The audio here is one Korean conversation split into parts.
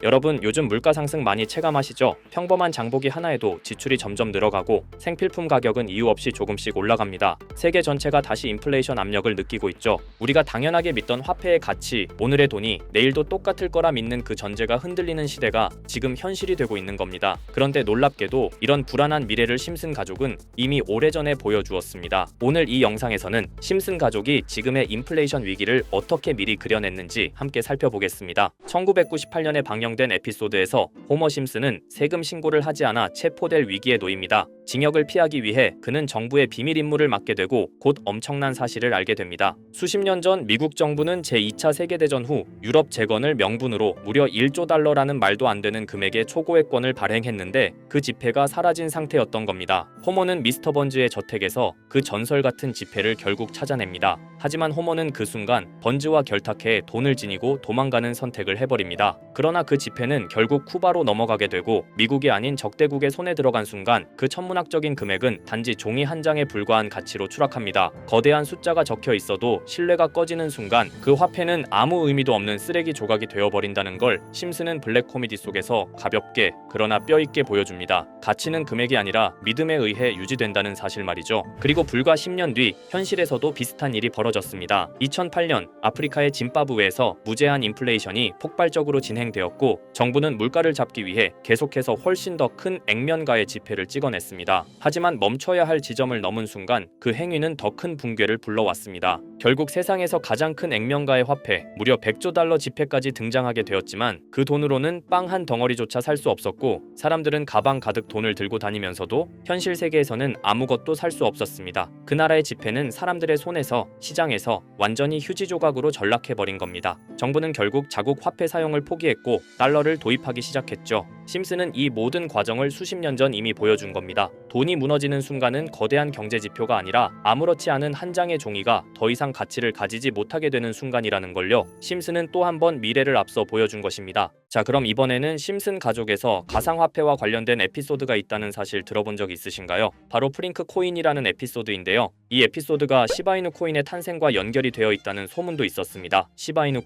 여러분 요즘 물가 상승 많이 체감하시죠? 평범한 장보기 하나에도 지출이 점점 늘어가고 생필품 가격은 이유 없이 조금씩 올라갑니다. 세계 전체가 다시 인플레이션 압력을 느끼고 있죠. 우리가 당연하게 믿던 화폐의 가치, 오늘의 돈이 내일도 똑같을 거라 믿는 그 전제가 흔들리는 시대가 지금 현실이 되고 있는 겁니다. 그런데 놀랍게도 이런 불안한 미래를 심슨 가족은 이미 오래전에 보여주었습니다. 오늘 이 영상에서는 심슨 가족이 지금의 인플레이션 위기를 어떻게 미리 그려냈는지 함께 살펴보겠습니다. 1998년에 방영된 에피소드에서 호머 심슨은 세금 신고를 하지 않아 체포될 위기에 놓입니다. 징역을 피하기 위해 그는 정부의 비밀 임무를 맡게 되고 곧 엄청난 사실을 알게 됩니다. 수십 년 전 미국 정부는 제2차 세계대전 후 유럽 재건을 명분으로 무려 1조 달러라는 말도 안 되는 금액의 초고액권을 발행했는데 그 지폐가 사라진 상태였던 겁니다. 호머는 미스터 번즈의 저택에서 그 전설 같은 지폐를 결국 찾아냅니다. 하지만 호머는 그 순간 번즈와 결탁해 돈을 지니고 도망가는 선택을 해버립니다. 그러나 그 지폐는 결국 쿠바로 넘어가게 되고 미국이 아닌 적대국의 손에 들어간 순간 그 천문학적인 금액은 단지 종이 한 장에 불과한 가치로 추락합니다. 거대한 숫자가 적혀 있어도 신뢰가 꺼지는 순간 그 화폐는 아무 의미도 없는 쓰레기 조각이 되어버린다는 걸 심슨은 블랙 코미디 속에서 가볍게 그러나 뼈있게 보여줍니다. 가치는 금액이 아니라 믿음에 의해 유지된다는 사실 말이죠. 그리고 불과 10년 뒤 현실에서도 비슷한 일이 벌어졌습니다. 2008년 아프리카의 짐바브웨에서 무제한 인플레이션이 폭발적으로 진행되었고 정부는 물가를 잡기 위해 계속해서 훨씬 더 큰 액면가의 지폐를 찍어냈습니다. 하지만 멈춰야 할 지점을 넘은 순간 그 행위는 더 큰 붕괴를 불러왔습니다. 결국 세상에서 가장 큰 액면가의 화폐, 무려 100조 달러 지폐까지 등장하게 되었지만 그 돈으로는 빵 한 덩어리조차 살 수 없었고 사람들은 가방 가득 돈을 들고 다니면서도 현실 세계에서는 아무것도 살 수 없었습니다. 그 나라의 지폐는 사람들의 손에서 시장에서 완전히 휴지 조각으로 전락해버린 겁니다. 정부는 결국 자국 화폐 사용을 포기했고 달러를 도입하기 시작했죠. 심슨은 이 모든 과정을 수십 년 전 이미 보여준 겁니다. 돈이 무너지는 순간은 거대한 경제 지표가 아니라 아무렇지 않은 한 장의 종이가 더 이상 가치를 가지지 못하게 되는 순간이라는 걸요. 심슨은 또 한 번 미래를 앞서 보여준 것입니다. 자, 그럼 이번에는 심슨 가족에서 가상화폐와 관련된 에피소드가 있다는 사실 들어본 적 있으신가요? 바로 프링크 코인이라는 에피소드인데요. 이 에피소드가 시바이누 코인의 탄생과 연결이 되어 있다는 소문도 있었습니다. 시바이누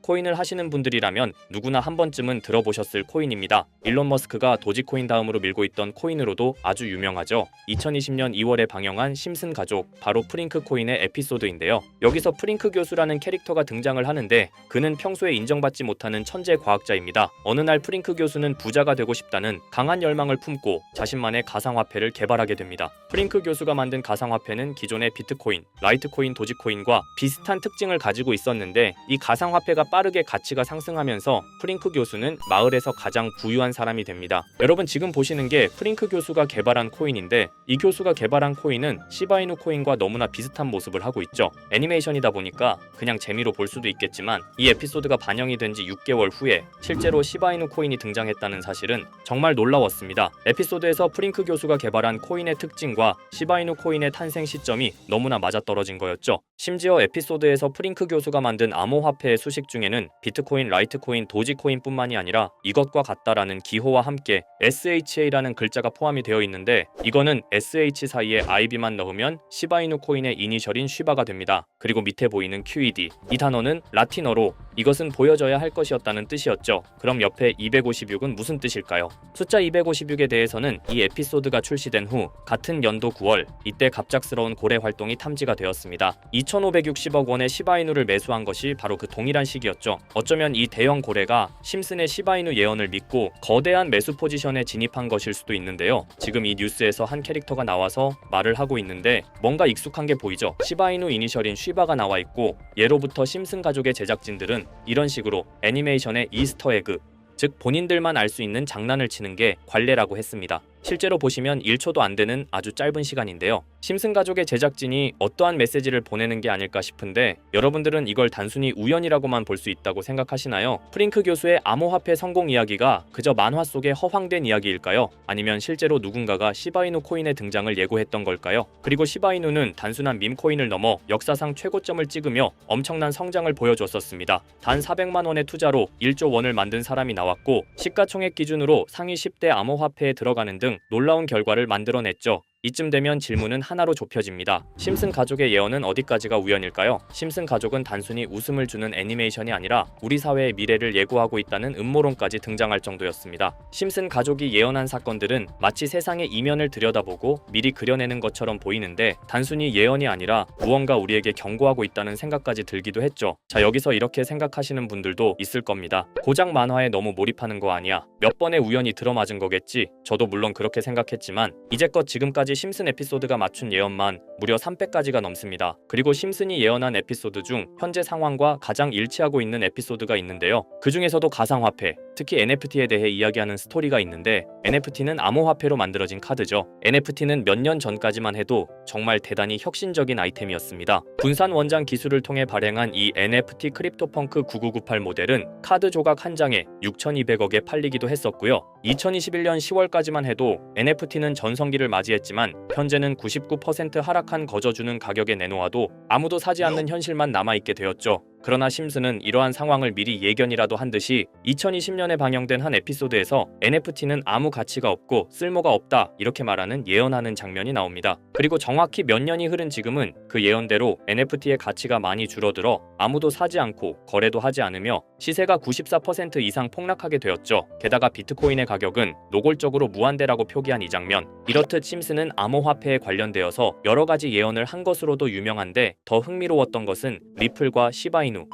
코인을 하시는 분들이라면 누구나 한 번쯤은 들어보셨을 코인입니다. 일론 머스크가 도지코인 다음으로 밀고 있던 코인으로도 아주 유명하죠. 2020년 2월에 방영한 심슨 가족, 바로 프링크 코인의 에피소드인데요. 여기서 프링크 교수라는 캐릭터가 등장을 하는데 그는 평소에 인정받지 못하는 천재 과학자입니다. 어느 날 프링크 교수는 부자가 되고 싶다는 강한 열망을 품고 자신만의 가상화폐를 개발하게 됩니다. 프링크 교수가 만든 가상화폐는 기존의 비트코인, 라이트코인, 도지코인과 비슷한 특징을 가지고 있었는데 이 가상화폐가 빠르게 가치가 상승하면서 프링크 교수는 마을에서 가장 부유한 사람이 됩니다. 여러분 지금 보시는 게 프링크 교수가 개발한 코인인데 이 교수가 개발한 코인은 시바이누 코인과 너무나 비슷한 모습을 하고 있죠. 애니메이션이다 보니까 그냥 재미로 볼 수도 있겠지만 이 에피소드가 반영이 된 지 6개월 후에 실제로 시바이누 코인이 등장했다는 사실은 정말 놀라웠습니다. 에피소드에서 프링크 교수가 개발한 코인의 특징과 시바이누 코인의 탄생 시점이 너무나 맞아떨어진 거였죠. 심지어 에피소드에서 프링크 교수가 만든 암호화폐의 수식 중에는 비트코인, 라이트코인, 도지코인뿐만이 아니라 이것과 같다라는 기호와 함께 SHA라는 글자가 포함이 되어 있는데 이거는 SH 사이에 IB만 넣으면 시바이누 코인의 이니셜인 쉬바가 됩니다. 그리고 밑에 보이는 QED, 이 단어는 라틴어로 이것은 보여져야 할 것이었다는 뜻이었죠. 그럼 옆에 256은 무슨 뜻일까요? 숫자 256에 대해서는 이 에피소드가 출시된 후 같은 연도 9월 이때 갑작스러운 고래 활동이 탐지가 되었습니다. 2,560억 원의 시바이누를 매수한 것이 바로 그 동일한 시기였죠. 어쩌면 이 대형 고래가 심슨의 시바이누 예언을 믿고 거대한 매수 포지션에 진입한 것일 수도 있는데요. 지금 이 뉴스에서 한 캐릭터가 나와서 말을 하고 있는데 뭔가 익숙한 게 보이죠. 시바이누 이니셜인 쉬바가 나와 있고 예로부터 심슨 가족의 제작진들은 이런 식으로 애니메이션의 이스터 에그, 즉 본인들만 알 수 있는 장난을 치는 게 관례라고 했습니다. 실제로 보시면 1초도 안 되는 아주 짧은 시간인데요. 심슨 가족의 제작진이 어떠한 메시지를 보내는 게 아닐까 싶은데 여러분들은 이걸 단순히 우연이라고만 볼 수 있다고 생각하시나요? 프링크 교수의 암호화폐 성공 이야기가 그저 만화 속의 허황된 이야기일까요? 아니면 실제로 누군가가 시바이누 코인의 등장을 예고했던 걸까요? 그리고 시바이누는 단순한 밈코인을 넘어 역사상 최고점을 찍으며 엄청난 성장을 보여줬었습니다. 단 400만 원의 투자로 1조 원을 만든 사람이 나왔고 시가총액 기준으로 상위 10대 암호화폐에 들어가는 등 놀라운 결과를 만들어냈죠. 이쯤 되면 질문은 하나로 좁혀집니다. 심슨 가족의 예언은 어디까지가 우연일까요? 심슨 가족은 단순히 웃음을 주는 애니메이션이 아니라 우리 사회의 미래를 예고하고 있다는 음모론까지 등장할 정도였습니다. 심슨 가족이 예언한 사건들은 마치 세상의 이면을 들여다보고 미리 그려내는 것처럼 보이는데 단순히 예언이 아니라 무언가 우리에게 경고하고 있다는 생각까지 들기도 했죠. 자, 여기서 이렇게 생각하시는 분들도 있을 겁니다. 고작 만화에 너무 몰입하는 거 아니야? 몇 번의 우연이 들어맞은 거겠지? 저도 물론 그렇게 생각했지만 이제껏 지금까지 심슨 에피소드가 맞춘 예언만 무려 300가지가 넘습니다. 그리고 심슨이 예언한 에피소드 중 현재 상황과 가장 일치하고 있는 에피소드가 있는데요. 그 중에서도 가상화폐, 특히 NFT에 대해 이야기하는 스토리가 있는데 NFT는 암호화폐로 만들어진 카드죠. NFT는 몇 년 전까지만 해도 정말 대단히 혁신적인 아이템이었습니다. 분산 원장 기술을 통해 발행한 이 NFT 크립토펑크 9998 모델은 카드 조각 한 장에 6,200억에 팔리기도 했었고요. 2021년 10월까지만 해도 NFT는 전성기를 맞이했지만 현재는 99% 하락한 거저주는 가격에 내놓아도 아무도 사지 않는 현실만 남아있게 되었죠. 그러나 심슨은 이러한 상황을 미리 예견이라도 한 듯이 2020년에 방영된 한 에피소드에서 NFT는 아무 가치가 없고 쓸모가 없다 이렇게 말하는 예언하는 장면이 나옵니다. 그리고 정확히 몇 년이 흐른 지금은 그 예언대로 NFT의 가치가 많이 줄어들어 아무도 사지 않고 거래도 하지 않으며 시세가 94% 이상 폭락하게 되었죠. 게다가 비트코인의 가격은 노골적으로 무한대라고 표기한 이 장면, 이렇듯 심슨은 암호화폐에 관련되어서 여러 가지 예언을 한 것으로도 유명한데 더 흥미로웠던 것은 리플과 시바이누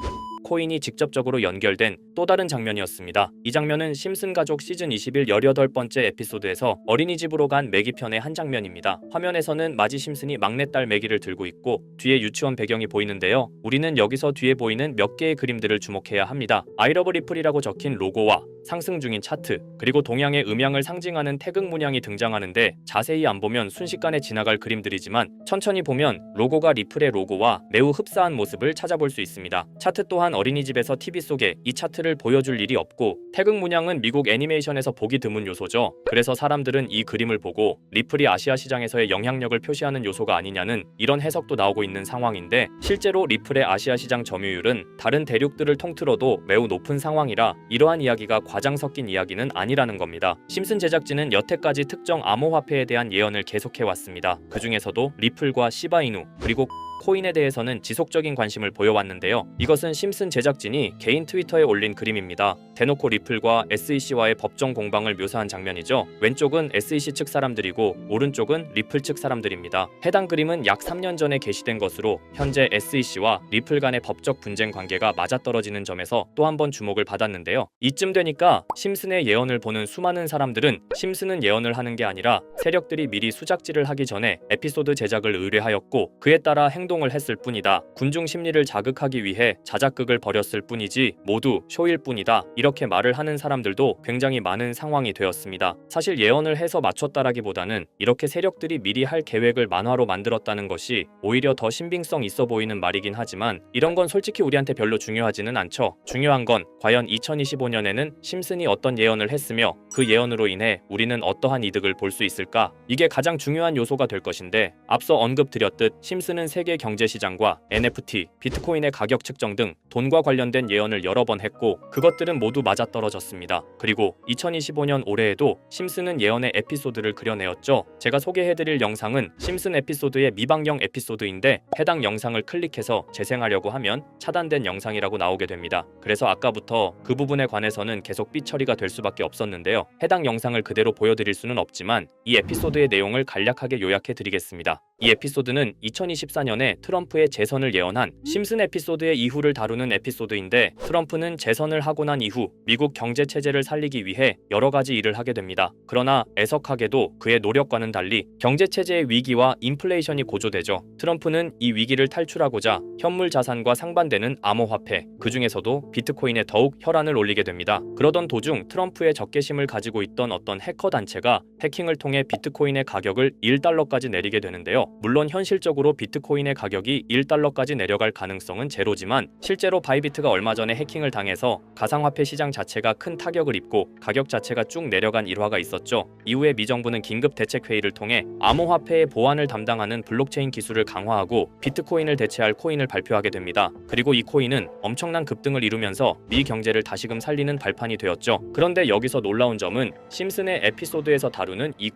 코인이 직접적으로 연결된 또 다른 장면이었습니다. 이 장면은 심슨 가족 시즌 21 18번째 에피소드에서 어린이집으로 간 매기 편의 한 장면입니다. 화면에서는 마지 심슨이 막내딸 매기를 들고 있고 뒤에 유치원 배경이 보이는데요. 우리는 여기서 뒤에 보이는 몇 개의 그림들을 주목해야 합니다. I love 리플이라고 적힌 로고와 상승 중인 차트, 그리고 동양의 음양을 상징하는 태극 문양이 등장하는데 자세히 안 보면 순식간에 지나갈 그림들이지만 천천히 보면 로고가 리플의 로고와 매우 흡사한 모습을 찾아볼 수 있습니다. 차트 또한 어린이집에서 TV 속에 이 차트를 보여줄 일이 없고 태극 문양은 미국 애니메이션에서 보기 드문 요소죠. 그래서 사람들은 이 그림을 보고 리플이 아시아 시장에서의 영향력을 표시하는 요소가 아니냐는 이런 해석도 나오고 있는 상황인데 실제로 리플의 아시아 시장 점유율은 다른 대륙들을 통틀어도 매우 높은 상황이라 이러한 이야기가 과장 섞인 이야기는 아니라는 겁니다. 심슨 제작진은 여태까지 특정 암호화폐에 대한 예언을 계속해왔습니다. 그 중에서도 리플과 시바이누 그리고 코인에 대해서는 지속적인 관심을 보여왔는데요. 이것은 심슨 제작진이 개인 트위터에 올린 그림입니다. 대놓고 리플과 SEC와의 법정 공방을 묘사한 장면이죠. 왼쪽은 SEC 측 사람들이고 오른쪽은 리플 측 사람들입니다. 해당 그림은 약 3년 전에 게시된 것으로 현재 SEC와 리플 간의 법적 분쟁 관계가 맞아떨어지는 점에서 또 한 번 주목을 받았는데요. 이쯤 되니까 심슨의 예언을 보는 수많은 사람들은 심슨은 예언을 하는 게 아니라 세력들이 미리 수작질을 하기 전에 에피소드 제작을 의뢰하였고 그에 따라 행동을 했을 뿐이다. 군중 심리를 자극하기 위해 자작극을 벌였을 뿐이지 모두 쇼일 뿐이다. 이렇게 말을 하는 사람들도 굉장히 많은 상황이 되었습니다. 사실 예언을 해서 맞췄다라기보다는 이렇게 세력들이 미리 할 계획을 만화로 만들었다는 것이 오히려 더 신빙성 있어 보이는 말이긴 하지만 이런 건 솔직히 우리한테 별로 중요하지는 않죠. 중요한 건 과연 2025년에는 심슨이 어떤 예언을 했으며 그 예언으로 인해 우리는 어떠한 이득을 볼 수 있을까? 이게 가장 중요한 요소가 될 것인데 앞서 언급드렸듯 심슨은 세계 경제시장과 NFT, 비트코인의 가격 측정 등 돈과 관련된 예언을 여러 번 했고 그것들은 모두 맞아떨어졌습니다. 그리고 2025년 올해에도 심슨은 예언의 에피소드를 그려내었죠. 제가 소개해드릴 영상은 심슨 에피소드의 미방영 에피소드인데 해당 영상을 클릭해서 재생하려고 하면 차단된 영상이라고 나오게 됩니다. 그래서 아까부터 그 부분에 관해서는 계속 삐처리가 될 수밖에 없었는데요. 해당 영상을 그대로 보여드릴 수는 없지만 이 에피소드의 내용을 간략하게 요약해드리겠습니다. 이 에피소드는 2024년에 트럼프의 재선을 예언한 심슨 에피소드의 이후를 다루는 에피소드인데 트럼프는 재선을 하고 난 이후 미국 경제 체제를 살리기 위해 여러 가지 일을 하게 됩니다. 그러나 애석하게도 그의 노력과는 달리 경제 체제의 위기와 인플레이션이 고조되죠. 트럼프는 이 위기를 탈출하고자 현물 자산과 상반되는 암호화폐, 그 중에서도 비트코인에 더욱 혈안을 올리게 됩니다. 그러던 도중 트럼프의 적개심을 가지고 있던 어떤 해커 단체가 해킹을 통해 비트코인의 가격을 $1까지 내리게 되는데요. 물론 현실적으로 비트코인의 가격이 1달러까지 내려갈 가능성은 제로지만 실제로 바이비트가 얼마 전에 해킹을 당해서 가상화폐 시장 자체가 큰 타격을 입고 가격 자체가 쭉 내려간 일화가 있었죠. 이후에 미 정부는 긴급 대책 회의를 통해 암호화폐의 보안을 담당하는 블록체인 기술을 강화하고 비트코인을 대체할 코인을 발표하게 됩니다. 그리고 이 코인은 엄청난 급등을 이루면서 미 경제를 다시금 살리는 발판이 되었죠. 그런데 여기서 놀라운 점은 심슨의 에피소드에서 다루는 이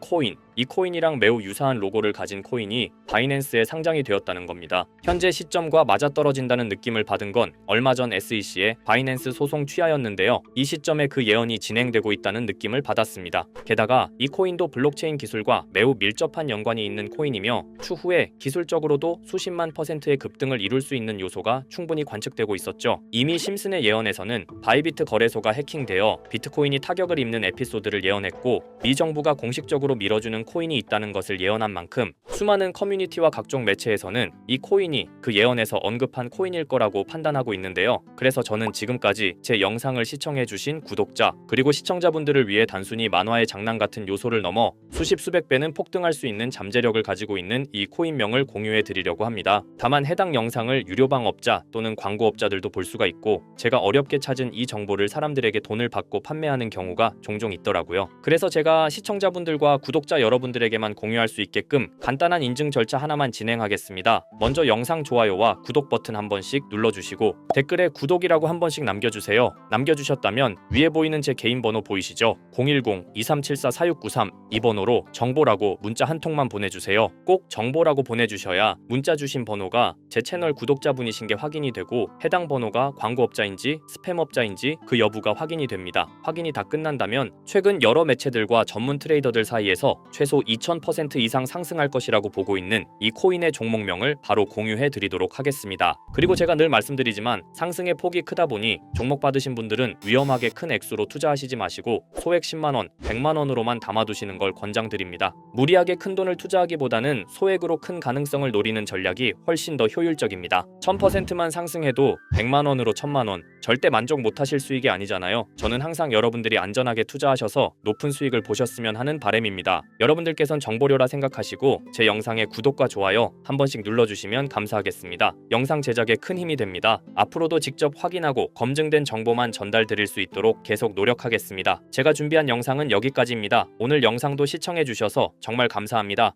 코인이랑 매우 유사한 로고를 가진 코인이 바이낸스에 상장이 되었다는 겁니다. 현재 시점과 맞아떨어진다는 느낌을 받은 건 얼마 전 SEC의 바이낸스 소송 취하였는데요. 이 시점에 그 예언이 진행되고 있다는 느낌을 받았습니다. 게다가 이 코인도 블록체인 기술과 매우 밀접한 연관이 있는 코인이며 추후에 기술적으로도 수십만 %의 급등을 이룰 수 있는 요소가 충분히 관측되고 있었죠. 이미 심슨의 예언에서는 바이비트 거래소가 해킹되어 비트코인이 타격을 입는 에피소드를 예언했고 미 정부가 공식적으로 밀어주는 코인이 있다는 것을 예언한 만큼 수많은 커뮤니티와 각종 매체에서는 이 코인이 그 예언에서 언급한 코인일 거라고 판단하고 있는데요. 그래서 저는 지금까지 제 영상을 시청해주신 구독자 그리고 시청자분들을 위해 단순히 만화의 장난 같은 요소를 넘어 수십 수백 배는 폭등할 수 있는 잠재력을 가지고 있는 이 코인명을 공유해 드리려고 합니다. 다만 해당 영상을 유료방업자 또는 광고업자들도 볼 수가 있고 제가 어렵게 찾은 이 정보를 사람들에게 돈을 받고 판매하는 경우가 종종 있더라고요. 그래서 제가 시청자분들과 구독자 여러분들에게만 공유할 수 있게끔 간단한 인증 절차 하나만 진행하겠습니다. 먼저 영상 좋아요와 구독 버튼 한 번씩 눌러주시고 댓글에 구독이라고 한 번씩 남겨주세요. 남겨주셨다면 위에 보이는 제 개인 번호 보이시죠? 010-2374-4693 이 번호로 정보라고 문자 한 통만 보내주세요. 꼭 정보라고 보내주셔야 문자 주신 번호가 제 채널 구독자분이신 게 확인이 되고 해당 번호가 광고업자인지 스팸업자인지 그 여부가 확인이 됩니다. 확인이 다 끝난다면 최근 여러 매체들과 전문 트레이더들 사이에서 최소 2000% 이상 상승할 것이라고 보고 있는 이 코인의 종목명을 바로 공유해 드리도록 하겠습니다. 그리고 제가 늘 말씀드리지만 상승의 폭이 크다 보니 종목 받으신 분들은 위험하게 큰 액수로 투자하시지 마시고 소액 10만원, 100만원으로만 담아두시는 걸 권장드립니다. 무리하게 큰 돈을 투자하기보다는 소액으로 큰 가능성을 노리는 전략이 훨씬 더 효율적입니다. 1000%만 상승해도 100만원으로 1000만원 절대 만족 못하실 수익이 아니잖아요. 저는 항상 여러분들이 안전하게 투자하셔서 높은 수익을 보셨으면 하는 바람입니다. 여러분들께선 정보료라 생각하시고 제 영상에 구독과 좋아요 한 번씩 눌러주시면 감사하겠습니다. 영상 제작에 큰 힘이 됩니다. 앞으로도 직접 확인하고 검증된 정보만 전달드릴 수 있도록 계속 노력하겠습니다. 제가 준비한 영상은 여기까지입니다. 오늘 영상도 시청해주셔서 정말 감사합니다.